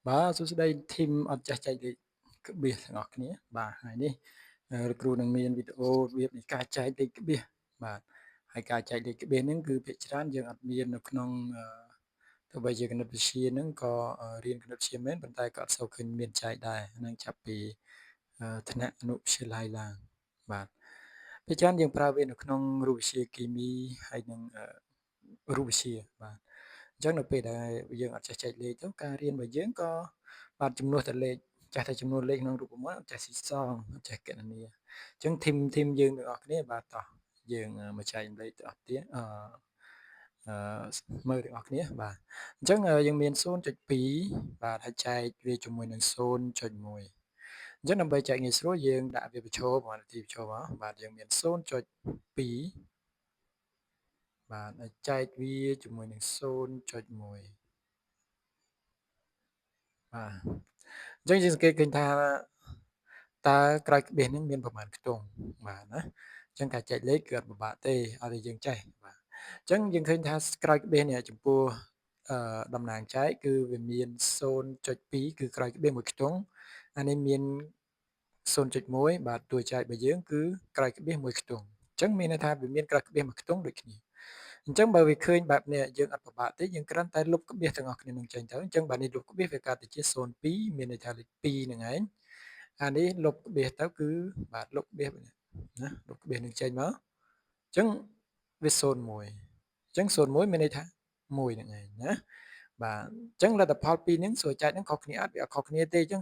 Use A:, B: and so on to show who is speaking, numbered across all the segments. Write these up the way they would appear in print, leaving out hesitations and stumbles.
A: បាទសួស្តីធីមអត់ចេះចែកលេខក្បៀសទាំងអស់គ្នាបាទហើយនេះលោកគ្រូនឹងមានវីដេអូរបៀបនៃការចែកលេខក្បៀសបាទហើយការចែកលេខក្បៀសហ្នឹងគឺភាគច្រើនយើងអត់មាននៅក្នុងទោះបីជាគណិតវិទ្យាហ្នឹងក៏រៀនគណិតវិទ្យាមែនប៉ុន្តែក៏អត់សូវឃើញមានចែកដែរហ្នឹងចាប់ពីថ្នាក់អនុវិទ្យាល័យឡើងបាទភាគច្រើនយើងប្រើវានៅក្នុងរូបវិទ្យាគីមីហើយនិងរូបវិទ្យាបាទអញ្ចឹងនៅពេលដែលយើងអត់ចេះចែកលេខទៅការរៀនរបស់យើងក៏បាទចំនួនតែលេខចាស់តែចំនួនលេខក្នុងរូបមន្តអត់ចេះស៊ីសងអត់ចេះគណនាអញ្ចឹងធីមយើងទាំងអស់គ្នាបាទតោះយើងមកចែកម្លែកទៅអស់ទៀតអឺមើលទាំងអស់គ្នាបាទអញ្ចឹងយើងមាន0.2បាទហើយចែកវាជាមួយនឹង0.1អញ្ចឹងដើម្បីចែកងាយស្រួលយើងដាក់វាប្រឈមប្រហែលនាទីប្រឈមមកបាទយើងមាន0.2បាទហើយចែកវាជាមួយនឹង0.1បាទអញ្ចឹងយើងសង្កេតឃើញថាតើក្រោយក្បៀសនេះមានប្រមាណខ្ទង់បាទណាអញ្ចឹងការចែកលេខគឺអត់ពិបាកទេឲ្យតែយើងចេះបាទអញ្ចឹងយើងឃើញថាក្រោយក្បៀសនេះចំពោះតំណាងចែកគឺវាមាន0.2គឺក្រោយក្បៀសមួយខ្ទង់អានេះមាន0.1បាទតួចែករបស់យើងគឺក្រោយក្បៀសមួយខ្ទង់អញ្ចឹងមានន័យថាវាមានក្រោយក្បៀសមួយខ្ទង់ដូចគ្នាអញ្ចឹងបើវាឃើញបែបនេះយើងអត់ពិបាកទេយើងគ្រាន់តែលុបក្បៀសទាំងអស់គ្នានឹងចេញទៅអញ្ចឹងបើនេះលុបក្បៀសវាកើតទៅជា0.2មានន័យថាលេខ2ហ្នឹងឯងអានេះលុបក្បៀសទៅគឺបាទលុបក្បៀសណាលុបក្បៀសនឹងចេញមកអញ្ចឹងវា0.1អញ្ចឹង0.1មានន័យថា1ហ្នឹងឯងណាបាទអញ្ចឹងលទ្ធផលពីរហ្នឹងសួរចែកហ្នឹងខុសគ្នាអត់វាអត់ខុសគ្នាទេអញ្ចឹង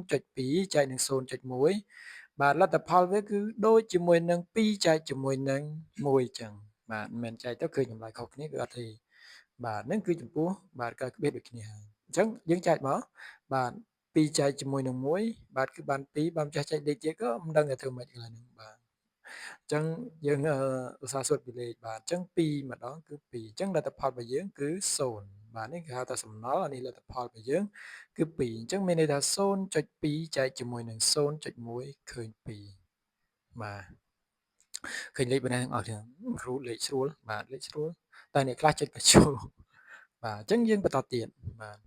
A: 0.2ចែកនឹង0.1បាទលទ្ធផលវាគឺដូចជាមួយនឹង2ចែកជាមួយនឹង1អញ្ចឹងបាទមិនមែនចែកទៅឃើញចម្លើយខុសគ្នាគឺអត់ទេបាទហ្នឹងគឺចំពោះបាទកើតក្បៀសដូចគ្នាហើយអញ្ចឹងយើងចែកមកបាទ2ចែកជាមួយនឹង1បាទគឺបាន2បើមិនចេះចែកលេខទៀតក៏មិនដឹងថាធ្វើម៉េចកន្លែងហ្នឹងបាទអញ្ចឹងយើងឧស្សាហ៍សុទ្ធពីលេខបាទអញ្ចឹង2ម្ដងគឺ2អញ្ចឹងលទ្ធផលរបស់យើងគឺ0បាទនេះគេហៅថាសំណល់អានេះលទ្ធផលរបស់យើងគឺ2អញ្ចឹងមានន័យថា0.2ចែកជាមួយនឹង0.1ឃើញ2បាទឃើញលេខប៉ុណ្ណេះទាំងអស់គ្នាគ្រូលេខស្រួលបាទលេខស្រួលតែអ្នកខ្លះចិត្តបញ្ចូលបាទអញ្ចឹងយើងបន្តទៀតបាទ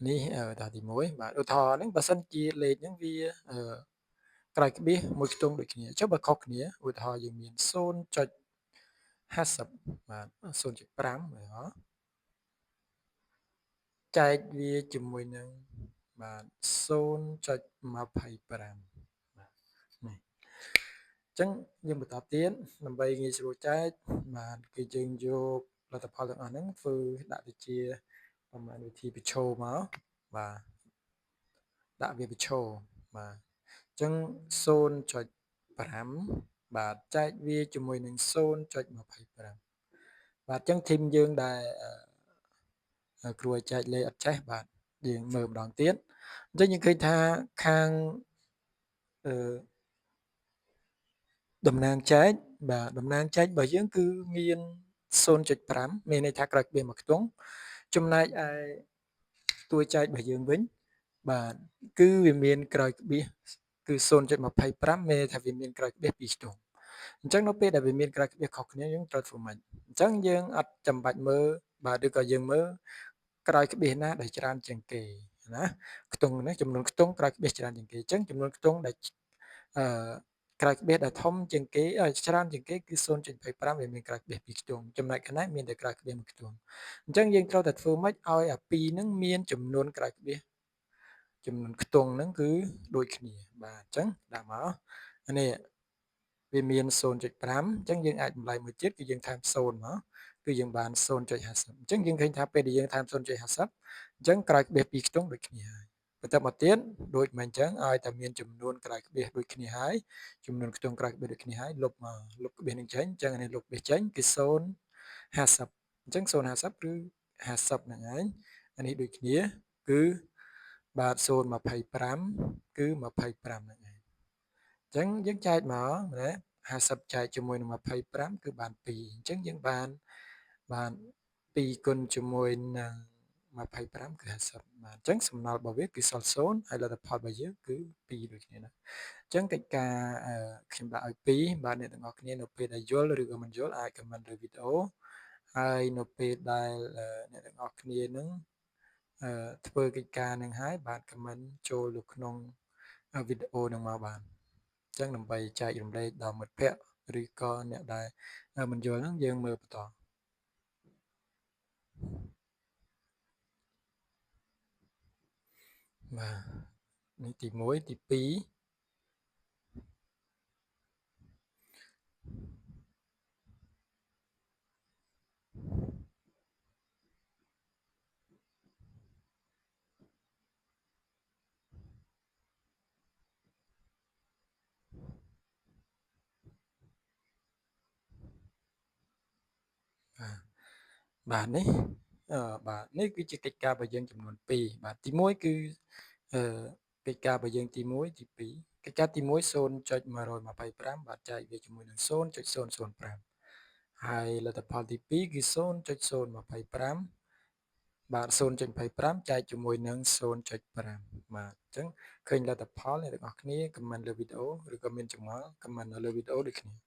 A: នេះតាទី1បាទឧទាហរណ៍ហ្នឹងបើសិនជាលេខហ្នឹងវាក្រោយក្បៀសមួយខ្ទង់ដូចគ្នាចុះបើខុសគ្នាឧទាហរណ៍យើងមាន0.50បាទ0.5ឧទាហរណ៍ចែកវាជាមួយនឹងបាទ0.25បាទនេះអញ្ចឹងយើងបន្តទៀតដើម្បីងាយស្រួលចែកបាទគឺយើងយកលទ្ធផលទាំងអស់ហ្នឹងធ្វើដាក់ទៅជាប្រមាណវិធីប្រឈមមកបាទដាក់វាប្រឈមបាទអញ្ចឹង0.5បាទចែកវាជាមួយនឹង0.25បាទអញ្ចឹងធីមយើងដែលគ្រូឲ្យចែកលេខអត់ចេះបាទយើងមើលម្ដងទៀតអញ្ចឹងយើងឃើញថាខាងអឺតំណាងចែកបាទតំណាងចែករបស់យើងគឺមាន0.5មានន័យថាក្រោយក្បៀសមួយខ្ទង់ចំណែកឯតួចែករបស់យើងវិញបាទគឺវាមានក្រោយក្បៀសគឺ0.25មានន័យថាវាមានក្រោយក្បៀស2ខ្ទង់អញ្ចឹងនៅពេលដែលវាមានក្រោយក្បៀសខុសគ្នាយើងត្រូវធ្វើម៉េចអញ្ចឹងយើងអត់ចាំបាច់មើលបាទឬក៏យើងមើលក្រោយក្បៀសណាដែលច្រើនជាងគេណាខ្ទង់នេះចំនួនខ្ទង់ក្រោយក្បៀសច្រើនជាងគេអញ្ចឹងចំនួនខ្ទង់ដែលអឺក្រោយក្បៀសដែលធំជាងគេច្រើនជាងគេគឺ0.25វាមានក្រោយក្បៀស2ខ្ទង់ចំណែកខ្នែមានតែក្រោយក្បៀស1ខ្ទង់អញ្ចឹងយើងត្រូវតែធ្វើម៉េចឲ្យអា2ហ្នឹងមានចំនួនក្រោយក្បៀសចំនួនខ្ទង់ហ្នឹងគឺដូចគ្នាបាទអញ្ចឹងដាក់មកនេះវាមាន0.5អញ្ចឹងយើងអាចចម្លែកមួយទៀតគឺយើងថែម0មកគឺយើងបាន0.50អញ្ចឹងយើងឃើញថាពេលដែលយើងថែម0.50អញ្ចឹងក្រោយក្បៀស2ខ្ទង់ដូចគ្នាហើយបន្តមកទៀតដូចមិនអញ្ចឹងឲ្យតែមានចំនួនក្រោយក្បៀសដូចគ្នាហើយចំនួនខ្ទង់ក្រោយក្បៀសដូចគ្នាហើយលុបមកលុបក្បៀសនឹងចេញអញ្ចឹងអានេះលុបក្បៀសចេញគឺ0.50អញ្ចឹង0.50គឺ50ហ្នឹងឯងអានេះដូចគ្នាគឺបាទ0.25គឺ25ហ្នឹងឯងអញ្ចឹងយើងចែកមកណា50ចែកជាមួយនឹង25គឺបាន2អញ្ចឹងយើងបាន2គុណជាមួយនឹង25គឺ50បាទអញ្ចឹងសំណល់របស់វាគឺសល់0ហើយលទ្ធផលរបស់យើងគឺ2ដូចគ្នាណាអញ្ចឹងកិច្ចការខ្ញុំដាក់ឲ្យ2បាទអ្នកទាំងអស់គ្នានៅពេលដែលយល់ឬក៏មិនយល់អាច comment លើវីដេអូហើយនៅពេលដែលអ្នកទាំងអស់គ្នានឹង ធ្វើកិច្ចការនឹងហើយបាទ comment ចូលនៅក្នុងវីដេអូនឹងមកបានអញ្ចឹងដើម្បីចែករំលែកដល់មិត្តភ័ក្តិឬក៏អ្នកដែលមិនយល់ហ្នឹងយើងមើលបន្តបាទនេះទី1ទី2បាទបាទនេះបាទនេះគឺជាកិច្ចការរបស់យើងចំនួន2បាទទី1គឺអឺកិច្ចការរបស់យើងទី1ទី2កិច្ចការទី1 0.125 បាទចែកវាជាមួយនឹង0.005ហើយលទ្ធផលទី2គឺ0.025បាទ0.25ចែកជាមួយនឹង0.5បាទអញ្ចឹងឃើញលទ្ធផលអ្នកទាំងអស់គ្នា comment លើវីដេអូឬក៏មានចម្ងល់ comment នៅលើវីដេអូដូចគ្នា